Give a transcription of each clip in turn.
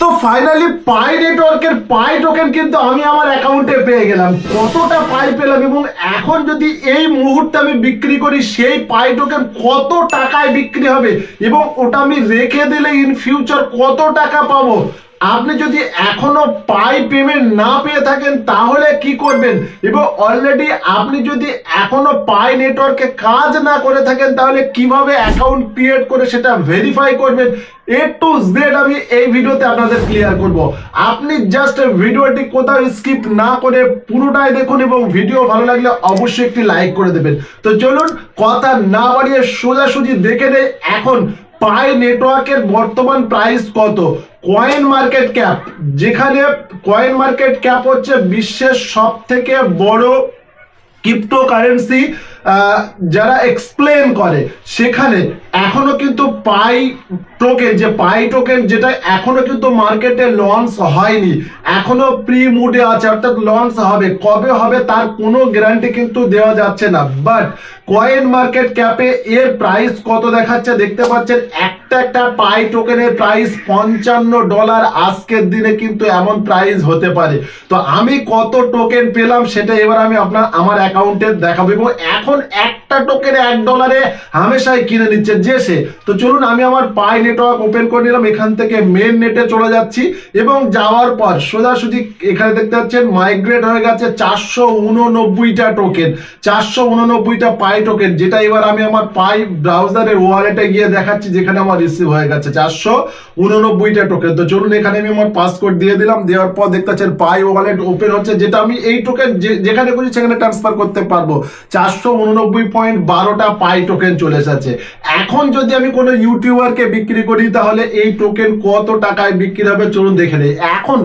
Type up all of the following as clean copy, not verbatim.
তো ফাইনালি পাই নেটওয়ার্কের পাই টোকেন কিন্তু আমি আমার অ্যাকাউন্টে পেয়ে গেলাম। কতটা পাই পেলাম এবং এখন যদি এই মুহূর্তে আমি বিক্রি করি সেই পাই টোকেন কত টাকায় বিক্রি হবে এবং ওটা আমি রেখে দিলে ইন ফিউচার কত টাকা পাবো। আপনি যদি এখনো পাই পেমেন্ট না পেয়ে থাকেন তাহলে কি করবেন, এবং অলরেডি আপনি যদি এখনো পাই নেটওয়ার্কে কাজ না করে থাকেন তাহলে কিভাবে অ্যাকাউন্ট ক্রিয়েট করে সেটা ভেরিফাই করবেন, এ টু জেড আমি এই ভিডিওতে আপনাদের ক্লিয়ার করব। আপনি জাস্ট ভিডিওটি কোথাও স্কিপ না করে পুরোটাই দেখুন এবং ভিডিও ভালো লাগলে অবশ্যই একটি লাইক করে দেবেন। তো চলুন কথা না বাড়িয়ে সোজাসুজি দেখে নেই এখন পাই নেটওয়ার্কের বর্তমান প্রাইস কত। কয়েন মার্কেট ক্যাপ, যেখানে কয়েন মার্কেট ক্যাপ হচ্ছে বিশ্বের সব থেকে বড় ক্রিপ্টোকারেন্সি যারা এক্সপ্লেন করে, সেখানে এখনো কিন্তু পাই টোকেন যেটা এখনো কিন্তু মার্কেটে লঞ্চ হয়নি, এখনো প্রি মুডে আছে, অর্থাৎ লঞ্চ হবে, কবে হবে তার কোনো গ্যারান্টি কিন্তু দেওয়া যাচ্ছে না। বাট কয়েন মার্কেট ক্যাপে এর প্রাইস কত দেখাচ্ছে দেখতে পাচ্ছেন, একটা পাই টোকেনের প্রাইস $55। আজকের দিনে কিন্তু এমন প্রাইস হতে পারে। তো আমি কত টোকেন পেলাম সেটা এবার আমি আমার অ্যাকাউন্টে দেখাবো, এবং এখন একটা টোকেন $1 হামেশাই কিনে নিচ্ছে যে সে। তো চলুন আমি আমার পাই নেটওয়ার্ক ওপেন করে নিলাম, এখান থেকে মেন নেটে চলে যাচ্ছি এবং যাওয়ার পর সোজাসুজি এখানে দেখতে পাচ্ছেন মাইগ্রেট হয়ে গেছে 489টা টোকেন, 489টা পাই টোকেন, যেটা এবার আমি আমার পাই ব্রাউজারের ওয়ালেটে গিয়ে দেখাচ্ছি, যেখানে আমার রিসিভ হয়ে গেছে 489টা টোকেন। তো চলুন এখানে আমি আমার পাসওয়ার্ড দিয়ে দিলাম, দেওয়ার পর দেখতে পাচ্ছেন পাই ওয়ালেট ওপেন হচ্ছে, যেটা আমি এই টোকেন যেখানে খুশি সেখানে ট্রান্সফার করতে পারবো। 489.12টা পাই টোকেন চলে এসেছে। এখন যদি আমি কোনো ইউটিউবারকে বিক্রি করি তাহলে এই টোকেন কত টাকায় বিক্রি হবে চলুন দেখে নেই। এখন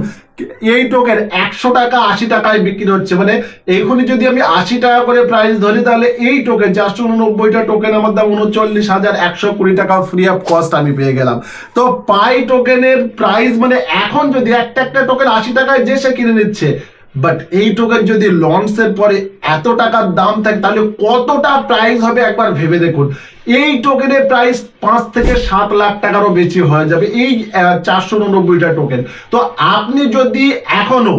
এই টোকেন 100 টাকা 80 টাকায় বিক্রি হচ্ছে, মানে এখনই যদি আমি 80 টাকা করে প্রাইস ধরি তাহলে এই টোকেন 489টা টোকেন আমার দাম 39,120 টাকা ফ্রি অফ কস্ট আমি পেয়ে গেলাম। তো পাই টোকেনের প্রাইস মানে এখন যদি একটা টোকেন 80 টাকায় যে সে কিনে নিচ্ছে, বাট এই টোকেন যদি লঞ্চের পরে এত টাকার দাম থাকে তাহলে কতটা প্রাইস হবে একবার ভেবে দেখুন। এই টোকেনের প্রাইস 5 থেকে 7 লাখ টাকারও বেশি হয়ে যাবে এই 489টা টোকেন। তো আপনি যদি এখনো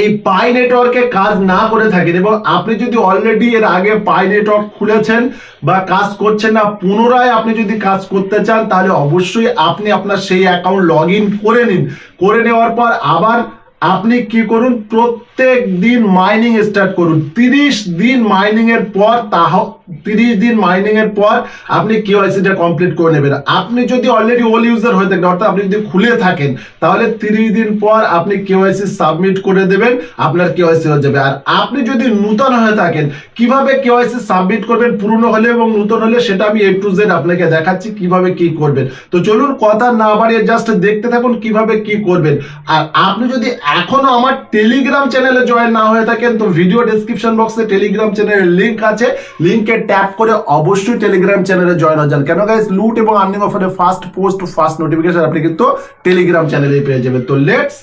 এই পাই নেটওয়ার্কে কাজ না করে থাকেন এবং আপনি যদি অলরেডি এর আগে পাই নেটওয়ার্ক খুলেছেন বা কাজ করছেন না, পুনরায় আপনি যদি কাজ করতে চান তাহলে অবশ্যই আপনি আপনার সেই অ্যাকাউন্ট লগ ইন করে নিন। করে নেওয়ার পর আবার আপনি কি করুন, প্রত্যেক দিন মাইনিং স্টার্ট করুন। 30 দিন মাইনিং এর পর 30 দিন মাইনিং এর পর আপনি কেওয়াইসিটা কমপ্লিট করে নেবেন। আপনি যদি অলরেডি ওল ইউজার হয়ে থাকেন, অর্থাৎ আপনি যদি খুলে থাকেন, তাহলে 30 দিন পর আপনি কেওয়াইসি সাবমিট করে দেবেন, আপনার কেওয়াইসি হয়ে যাবে। আর আপনি যদি নতুন হয়ে থাকেন, কিভাবে কেওয়াইসি সাবমিট করবেন পুরনো হলে এবং নতুন হলে সেটা আমি A to Z আপনাকে দেখাচ্ছি কিভাবে কি করবেন। তো চলুন কথা না বাড়িয়ে জাস্ট দেখতে থাকুন কিভাবে কি করবেন। আর আপনি যদি এখনো আমার টেলিগ্রাম চ্যানেলে জয়েন না হয়ে থাকেন তো ভিডিও ডেসক্রিপশন বক্সে টেলিগ্রাম চ্যানেলের লিংক আছে, লিংকে ট্যাপ করে অবশ্যই টেলিগ্রাম চ্যানেলে জয়েন হয়ে যান। কেন গাইস, লুট এবং আর্নিং অফারে ফার্স্ট পোস্ট ফার্স্ট নোটিফিকেশন আপনি কিন্তু টেলিগ্রাম চ্যানেলে পেয়ে যাবেন। তো লেটস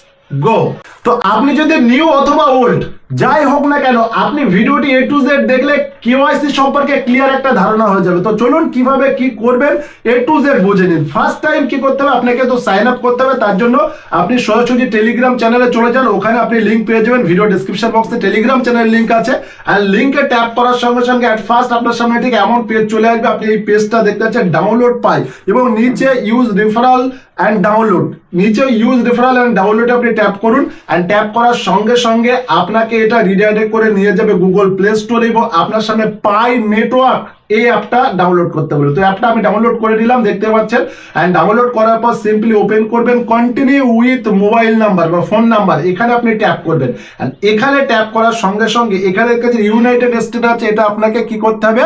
গো। তো আপনি যদি নিউ অথবা ওল্ড যাই হোক না কেন, আপনি ভিডিওটি A to Z দেখলে কেওয়াইসি সম্পর্কে ক্লিয়ার একটা ধারণা হয়ে যাবে। তো চলুন কিভাবে কি করবেন A to Z বুঝে নিন। ফার্স্ট টাইম কি করতে হবে, আপনাকে তো সাইন আপ করতে হবে। তার জন্য আপনি সরাসরি টেলিগ্রাম চ্যানেলে চলে যান, ওখানে আপনি লিংক পেয়ে যাবেন। ভিডিও ডেসক্রিপশন বক্সে টেলিগ্রাম চ্যানেলের লিংক আছে, আর লিংকে ট্যাপ করার সঙ্গে সঙ্গে অ্যাট ফার্স্ট আপনার সামনে ঠিক এমন পেজ চলে আসবে। আপনি এই পেজটা দেখতে পাচ্ছেন ডাউনলোড পাই এবং নিচে ইউজ রেফারাল অ্যান্ড ডাউনলোড, নিচে ইউজ রেফারাল অ্যান্ড ডাউনলোডে আপনি ট্যাপ করুন। অ্যান্ড ট্যাপ করার সঙ্গে সঙ্গে আপনাকে এটা রিডাইরেক্ট করে নিয়ে যাবে গুগল প্লে স্টোরে এবং আপনার সামনে পাই নেটওয়ার্ক এই অ্যাপটা ডাউনলোড করতে বলে। তো অ্যাপটা আমি ডাউনলোড করে নিলাম, দেখতে পাচ্ছেন। অ্যান্ড ডাউনলোড করার পর সিম্পলি ওপেন করবেন কন্টিনিউ উইথ মোবাইল নাম্বার বা ফোন নাম্বার, এখানে আপনি ট্যাপ করবেন। অ্যান্ড এখানে ট্যাপ করার সঙ্গে সঙ্গে এখানে কাছে ইউনাইটেড স্টেট আছে, এটা আপনাকে কি করতে হবে,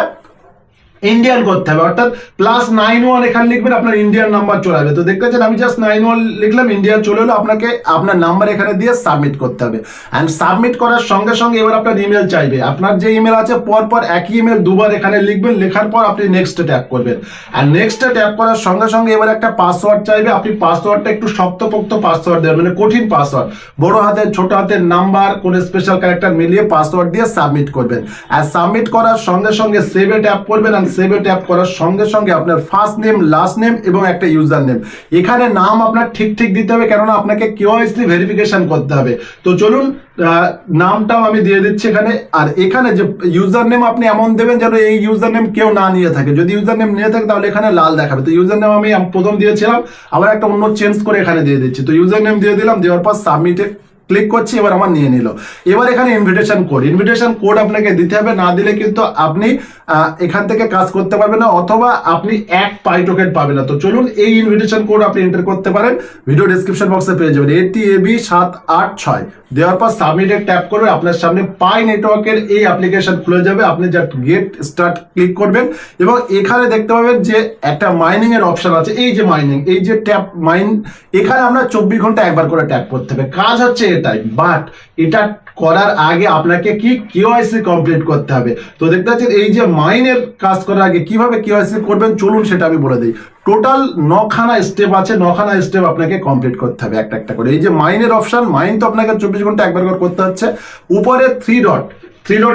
ইন্ডিয়ান করতে হবে, অর্থাৎ +91 এখানে লিখবেন, আপনার ইন্ডিয়ান নাম্বার চলে আসবে। তো দেখতে পাচ্ছেন আমি জাস্ট 91 লিখলাম, ইন্ডিয়ান চলে এলো। আপনাকে আপনার নাম্বার এখানে দিয়ে সাবমিট করতে হবে। অ্যান্ড সাবমিট করার সঙ্গে সঙ্গে এবার আপনার ইমেল চাইবে, আপনার যে ইমেল আছে পরপর একই ইমেল দুবার এখানে লিখবেন, লেখার পর আপনি নেক্সটে ট্যাপ করবেন। অ্যান্ড নেক্সটে ট্যাপ করার সঙ্গে সঙ্গে এবার একটা পাসওয়ার্ড চাইবে। আপনি পাসওয়ার্ডটা একটু শক্তপোক্ত পাসওয়ার্ড দেবেন, মানে কঠিন পাসওয়ার্ড, বড় হাতের ছোট হাতের নাম্বার কোন স্পেশাল ক্যারেক্টার মিলিয়ে পাসওয়ার্ড দিয়ে সাবমিট করবেন। আর সাবমিট করার সঙ্গে সঙ্গে সেভে ট্যাপ করবেন। অ্যান্ড সেভে ট্যাপ করার সঙ্গে সঙ্গে আপনার ফার্স্ট নেম, লাস্ট নেম এবং একটা ইউজার নেম, এখানে নাম আপনার ঠিক ঠিক দিতে হবে, কেননা আপনাকে কেওয়াইসি ভেরিফিকেশন করতে হবে। তো চলুন নামটাও আমি দিয়ে দিচ্ছি এখানে। আর এখানে যে ইউজার নেম আপনি এমন দেবেন যেন এই ইউজার নেম কেউ না নিয়ে থাকে। যদি ইউজার নেম নিয়ে থাকে তাহলে এখানে লাল দেখাবে। তো ইউজার নেম আমি প্রথম দিয়েছিলাম, আবার একটা অন্য চেঞ্জ করে এখানে দিয়ে দিচ্ছি। তো ইউজার নেম দিয়ে দিলাম, দেওয়ার পর সাবমিটে ক্লিক করছি, এবার আমার নিয়ে নিল। এবার এখানে ইনভিটেশন কোড আপনাকে দিতে হবে, না দিলে কিন্তু আপনি এখান থেকে কাজ করতে পারবেন না, অথবা আপনি এক পাই টোকেন পাবেন না। তো চলুন এই ইনভিটেশন কোড আপনি এন্টার করতে পারেন, ভিডিও ডেসক্রিপশন বক্সে পেয়ে যাবেন। ATAB786 দেওয়ার পর সাবমিটে ট্যাপ করবে, আপনার সামনে পাই নেটওয়ার্কের এই অ্যাপ্লিকেশন খুলে যাবে। আপনি জাস্ট গেট স্টার্ট ক্লিক করবেন এবং এখানে দেখতে পাবেন যে একটা মাইনিং এর অপশন আছে। এই যে মাইনিং, এই যে ট্যাপ মাইন, এখানে আমরা 24 ঘন্টা একবার করে ট্যাপ করতে হবে। কাজ হচ্ছে এটাই, বাট এটা করার আগে আপনাকে কি কেওয়াইসি কমপ্লিট করতে হবে। তো দেখতে পাচ্ছেন এই যে মাইনের কাজ করার আগে কিভাবে কেওয়াইসি করবেন, চলুন সেটা আমি বলে দিই। টোটাল 9খানা স্টেপ আছে, 9খানা স্টেপ আপনাকে কমপ্লিট করতে হবে একটা একটা করে। এই যে মাইনের অপশন, মাইন তো আপনাকে 24 ঘন্টা একবার করে করতে হচ্ছে। উপরে থ্রি ডট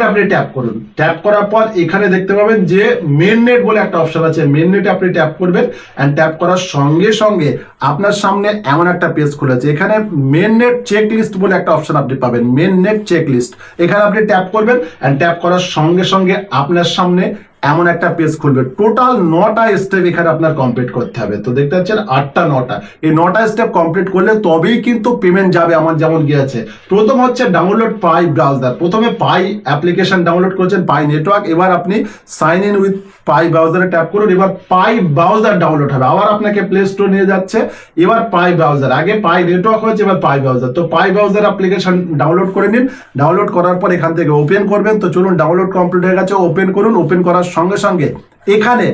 আপনি ট্যাপ করুন। ট্যাপ করার পর এখানে দেখতে পাবেন যে মেন নেট বলে একটা অপশন আছে, মেন নেটে আপনি ট্যাপ করবেন। এন্ড ট্যাপ করার সঙ্গে সঙ্গে আপনার সামনে এমন একটা পেজ খুলেছে, এখানে মেন নেট চেক লিস্ট বলে একটা অপশন আপনি পাবেন, মেন নেট চেক লিস্ট। এখানে আপনি ট্যাপ করবেন এন্ড ট্যাপ করার সঙ্গে সঙ্গে আপনার সামনে এমন একটা পেজ খুলবে। টোটাল 9টা স্টেপ এখানে আপনার কমপ্লিট করতে হবে। তো দেখতে পাচ্ছেন 8টা 9টা, এই 9টা স্টেপ কমপ্লিট করলে তবেই কিন্তু পেমেন্ট যাবে। আমার যেমন গিয়েছে, প্রথম হচ্ছে ডাউনলোড পাই ব্রাউজার। প্রথমে পাই অ্যাপ্লিকেশন ডাউনলোড করেছেন, পাই নেটওয়ার্ক। এবার আপনি সাইন ইন উইথ পাই ব্রাউজারে ট্যাপ করুন। এবার পাই ব্রাউজার ডাউনলোড হবে, আবার আপনাকে প্লে স্টোর নিয়ে যাচ্ছে। এবার পাই ব্রাউজার, আগে পাই নেটওয়ার্ক হয়েছে, এবার পাই ব্রাউজার। তো পাই ব্রাউজার অ্যাপ্লিকেশন ডাউনলোড করে নিন। ডাউনলোড করার পর এখান থেকে ওপেন করবেন। তো চলুন ডাউনলোড কমপ্লিট হয়ে গেছে, ওপেন করুন। ওপেন করার সঙ্গে সঙ্গে এখানে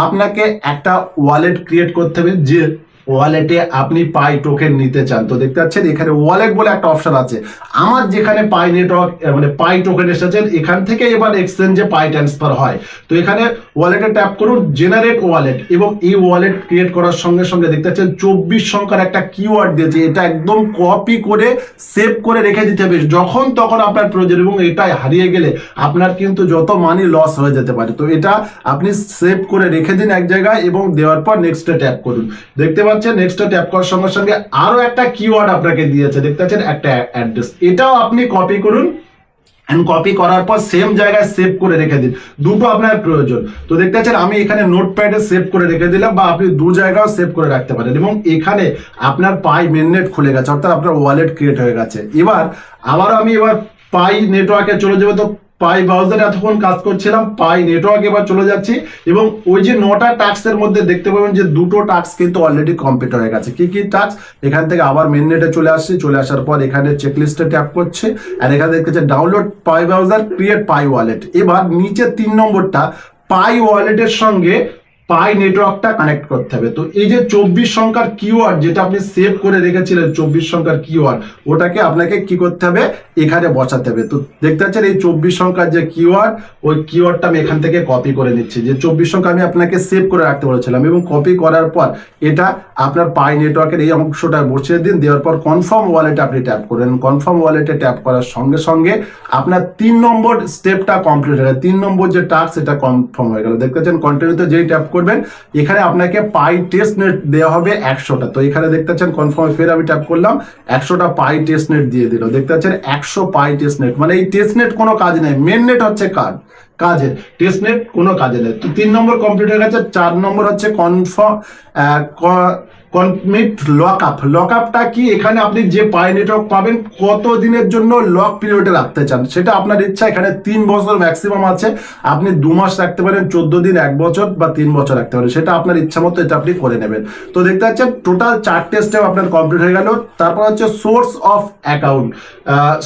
আপনাকে একটা ওয়ালেট ক্রিয়েট করতে হবে, যে ওয়ালেটে আপনি পাই টোকেন নিতে চান। তো দেখতে পাচ্ছেন এখানে ওয়ালেট বলে একটা অপশন আছে। আমার যেখানে পাই নেটওয়ার্ক মানে পাই টোকেন এসেছে, এখান থেকে এবার এক্সচেঞ্জে পাই ট্রান্সফার হয়। তো এখানে ওয়ালেটে ট্যাপ করুন, জেনারেট ওয়ালেট, এবং এই ওয়ালেট ক্রিয়েট করার সঙ্গে সঙ্গে দেখতে পাচ্ছেন 24 সংখ্যার একটা কিওয়ার্ড দিয়েছে। এটা একদম কপি করে সেভ করে রেখে দিতে হবে যখন তখন আপনার প্রয়োজন, এবং এটা হারিয়ে গেলে আপনার কিন্তু যত মানি লস হয়ে যেতে পারে। তো এটা আপনি সেভ করে রেখে দিন এক জায়গায়, এবং দেওয়ার পর নেক্সটে ট্যাপ করুন। দেখতে পাচ্ছেন নেক্সট ট্যাপ করার সঙ্গে সঙ্গে আরো একটা কিওয়ার্ড আপনাকে দিয়েছে, দেখতে পাচ্ছেন একটা অ্যাড্রেস। এটাও আপনি কপি করুন, এন্ড কপি করার পর সেম জায়গায় সেভ করে রেখে দিন। দুটো আপনার প্রয়োজন। তো দেখতে পাচ্ছেন আমি এখানে নোটপ্যাডে সেভ করে রেখে দিলাম, বা আপনি দু জায়গাও সেভ করে রাখতে পারেন। এবং এখানে আপনার পাই মেননেট খুলে গেছে, অর্থাৎ আপনার ওয়ালেট ক্রিয়েট হয়ে গেছে। এবার আমি পাই নেটওয়ার্কে চলে যাবো। তো পাই ব্রাউজারে এতক্ষণ কাজ করছিলাম, পাই নেটওয়ার্ক এবার চলে যাচ্ছি। এবং ওই যে 9টা টাস্কের মধ্যে দেখতে পাবেন যে 2টো টাস্ক কিন্তু অলরেডি কমপ্লিট হয়ে গেছে। কি কি টাস্ক, এখান থেকে আবার মেন নেটে চলে আসছি। চলে আসার পর এখানে চেকলিস্টে ট্যাপ করছে, আর এখানে দেখতেছে ডাউনলোড পাই ব্রাউজার, ক্রিয়েট পাই ওয়ালেট। এবার নিচে 3 নম্বরটা পাই ওয়ালেটের সঙ্গে পাই নেটওয়ার্কটা কানেক্ট করতে হবে। তো এই যে 24 সংখ্যার কিওয়ার্ড যেটা আপনি সেভ করে রেখেছিলেন, 24 সংখ্যার কিওয়ার্ড, ওটাকে আপনাকে কি করতে হবে, এখানে বসাতে হবে। তো দেখতে পাচ্ছেন এই 24 সংখ্যার যে কিওয়ার্ড, ওই কিওয়ার্ডটা আমি এখান থেকে কপি করে নিচ্ছি। যে 24 সংখ্যা আমি আপনাকে সেভ করে রাখতে বলেছিলাম, এবং কপি করার পর এটা আপনার পাই নেটওয়ার্কের এই অংশটা বসিয়ে দিন। দেওয়ার পর কনফার্ম ওয়ালেটে আপনি ট্যাপ করেন। কনফার্ম ওয়ালেটে ট্যাপ করার সঙ্গে সঙ্গে আপনার 3 নম্বর স্টেপটা কমপ্লিট হয়ে গেল। 3 নম্বর যে টাস্ক, এটা কনফার্ম হয়ে গেল। দেখতে পাচ্ছেন কন্টিনিউতে যেই ট্যাপ করবেন, এখানে আপনাকে পাই টেস্ট নেট দেওয়া হবে 100টা। তো এখানে দেখতে পাচ্ছেন কনফার্ম, ফের আমি ট্যাপ করলাম, 100টা পাই টেস্ট নেট দিয়ে দিল। দেখতে পাচ্ছেন 100 পাই টেস্ট নেট, মানে এই টেস্ট নেট কোনো কাজ নেই, মেন নেট হচ্ছে কাজের, টেস্ট নেট কোনো কাজে নেই। তো 3 নম্বর কমপ্লিট হয়ে গেছে। 4 নম্বর হচ্ছে কমিট লকআপটা কি, এখানে আপনি যে পাই নেটওয়ার্ক পাবেন কত দিনের জন্য লক পিরিয়ডে রাখতে চান সেটা আপনার ইচ্ছা। এখানে 3 বছর ম্যাক্সিমাম আছে, আপনি 2 মাস রাখতে পারেন, 14 দিন, 1 বছর বা 3 বছর রাখতে পারেন, সেটা আপনার ইচ্ছা মতো এটা আপনি করে নেবেন। তো দেখতে পাচ্ছেন টোটাল 4টে স্টেপ আপনার কমপ্লিট হয়ে গেল। তারপর হচ্ছে source of account,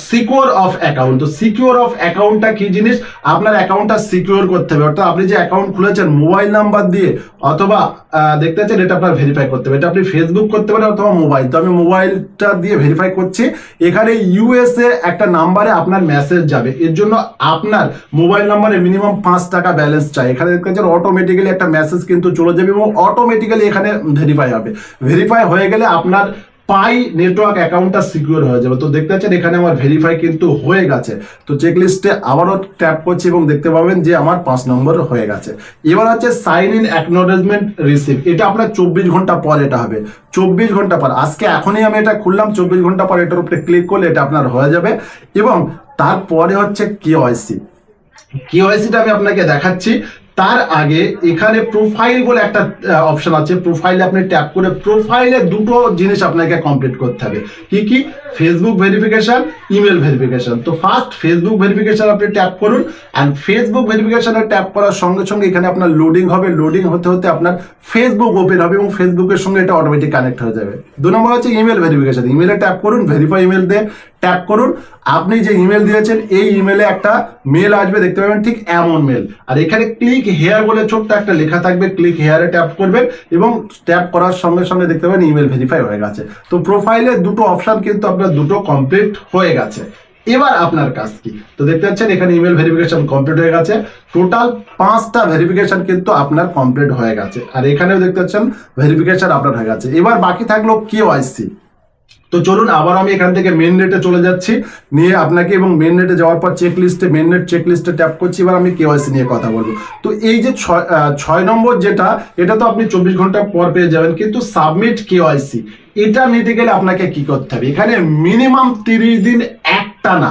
secure of account. তো সিকিউর অফ অ্যাকাউন্টটা কি জিনিস, আপনার অ্যাকাউন্টটা সিকিউর করতে হবে, অর্থাৎ আপনি যে অ্যাকাউন্ট খুলেছেন মোবাইল নাম্বার দিয়ে, অথবা দেখতে পাচ্ছেন এটা আপনার ভেরিফাই করতে হবে। এটা আপনি ফেসবুক করতে পারেন অথবা মোবাইল। তো আমি মোবাইলটা দিয়ে ভেরিফাই করছি। এখানে ইউএসএ একটা নাম্বারে আপনার মেসেজ যাবে, এর জন্য আপনার মোবাইল নাম্বারে মিনিমাম 5 টাকা ব্যালেন্স চাই। এখানে দেখতে পাচ্ছেন অটোমেটিক্যালি একটা মেসেজ কিন্তু চলে যাবে, এবং অটোমেটিক্যালি এখানে ভেরিফাই হবে। ভেরিফাই হয়ে গেলে আপনার পাই নেটওয়ার্ক অ্যাকাউন্টটা সিকিউর হয়ে যাবে। তো দেখতে পাচ্ছেন এখানে আমার ভেরিফাই কিন্তু হয়ে গেছে। তো চেক লিস্টে আবারও ট্যাপ করছি এবং দেখতে পাবেন যে আমার 5 নম্বর হয়ে গেছে। এবার হচ্ছে সাইন ইন অ্যাকনোলেজমেন্ট রিসিভ, এটা আপনার 24 ঘন্টা পর এটা হবে। 24 ঘন্টা পর, আজকে এখনই আমি এটা খুললাম, 24 ঘন্টা পর এটার উপরে ক্লিক করলে এটা আপনার হয়ে যাবে। এবং তারপরে হচ্ছে কেওয়াইসি, কেওয়াইসিটা আমি আপনাকে দেখাচ্ছি। তার আগে এখানে প্রোফাইল বলে একটা অপশন আছে, প্রোফাইলে আপনি ট্যাপ করে প্রোফাইলে দুটো জিনিস আপনাকে কমপ্লিট করতে হবে। কি কি? Facebook verification, email verification. তো ফার্স্ট ফেসবুক ভেরিফিকেশন আপনি ট্যাপ করুন, অ্যান্ড ফেসবুক ভেরিফিকেশনে ট্যাপ করার সঙ্গে সঙ্গে এখানে আপনার লোডিং হবে, লোডিং হতে হতে আপনার ফেসবুক ওপেন হবে এবং ফেসবুকের সঙ্গে এটা অটোমেটিক কানেক্ট হয়ে যাবে। 2 নম্বর হচ্ছে ইমেল ভেরিফিকেশন, ইমেলে ট্যাপ করুন, ভেরিফাই ইমেল দিয়ে ট্যাপ করুন। আপনি যে ইমেল দিয়েছেন এই ইমেলে একটা মেল আসবে, দেখতে পাবেন ঠিক এমন মেল, আর এখানে ক্লিক হেয়ার বলে ছোট্ট একটা লেখা থাকবে, ক্লিক হেয়ারে ট্যাপ করবেন এবং ট্যাপ করার সঙ্গে সঙ্গে দেখতে পাবেন ইমেল ভেরিফাই হয়ে গেছে। তো প্রোফাইলে দুটো অপশন কিন্তু আপনার দুটো কমপ্লিট হয়ে গেছে। এবার আপনার কাজ কি? তো দেখতে পাচ্ছেন এখানে ইমেল ভেরিফিকেশন কমপ্লিট হয়ে গেছে, টোটাল 5টা ভেরিফিকেশন কিন্তু আপনার কমপ্লিট হয়ে গেছে, আর এখানেও দেখতে পাচ্ছেন ভেরিফিকেশন আপনার হয়ে গেছে। এবার বাকি থাকলো কেওয়াইসি। তো চলুন আবার আমি এখান থেকে মেন নেটে চলে যাচ্ছি নিয়ে আপনাকে, এবং মেন নেটে যাওয়ার পর চেক লিস্টে, মেন নেট চেক লিস্টে ট্যাপ করছি। এবার আমি কেওয়াইসি নিয়ে কথা বলবো। তো এই যে 6 নম্বর যেটা, এটা তো আপনি 24 ঘন্টা পর পেয়ে যাবেন, কিন্তু সাবমিট কেওয়াইসি এটা নিতে গেলে আপনাকে কি করতে হবে? এখানে মিনিমাম 30 দিন একটানা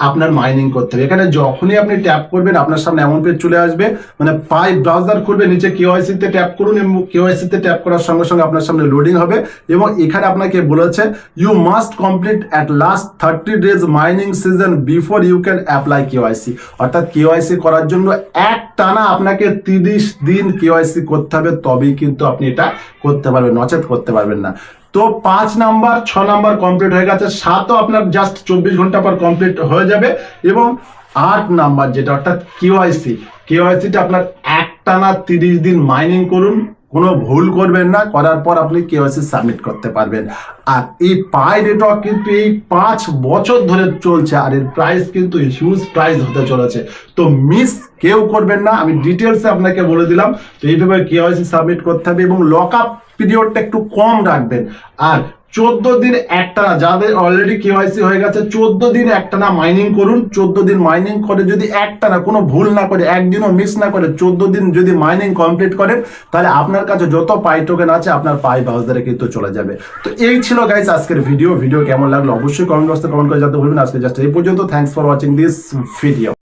আপনার মাইনিং করতে হবে। এখানে যখনই আপনি ট্যাপ করবেন আপনার সামনে এমন পেজ চলে আসবে, মানে পাই ব্রাউজার খুলবে, নিচে কেওয়াইসি তে ট্যাপ করুন এবং কেওয়াইসি তে ট্যাপ করার সঙ্গে সঙ্গে আপনার সামনে লোডিং হবে এবং এখানে আপনাকে বলেছে you must complete at last 30 days mining season before you can apply KYC. অর্থাৎ কেওয়াইসি করার জন্য একটানা আপনাকে 30 দিন কেওয়াইসি করতে হবে, তবেই কিন্তু আপনি এটা করতে পারবেন, নচেত করতে পারবেন না। তো 5 নাম্বার 6 নাম্বার কমপ্লিট হয়ে গেছে, 7ও আপনার জাস্ট 24 ঘন্টা পর কমপ্লিট হয়ে যাবে। এবং 8 নাম্বার যেটা অর্থাৎ কেওয়াইসিটা আপনার একটানা 30 দিন মাইনিং করুন, কোনো ভুল করবেন না, করার পর আপনি কেওয়াইসি সাবমিট করতে পারবেন। আর এই পাই নেটওয়ার্ক কিন্তু এই 5 বছর ধরে চলছে, আর এর প্রাইস কিন্তু হিউজ প্রাইস হতে চলেছে। তো মিস কেউ করবেন না, আমি ডিটেলসে আপনাকে বলে দিলাম। তো এইভাবে কেওয়াইসি সাবমিট করতে হবে এবং লক আপ পিরিয়ডটা একটু কম রাখবেন। আর 14 দিন একটানা, যাদের অলরেডি কেওয়াইসি হয়ে গেছে, 14 দিন একটানা মাইনিং করুন। 14 দিন মাইনিং করে যদি একটানা কোনো ভুল না করে, একদিনও মিস না করে 14 দিন যদি মাইনিং কমপ্লিট করেন, তাহলে আপনার কাছে যত পাই টোকেন আছে আপনার পাই ব্রাউজারে কিন্তু চলে যাবে। তো এই ছিল গাইস আজকের ভিডিও কেমন লাগলো অবশ্যই কমেন্ট বক্সে কমেন্ট করে জানাতে ভুলবেন। আজকে জাস্ট এই পর্যন্ত। Thanks for watching this video.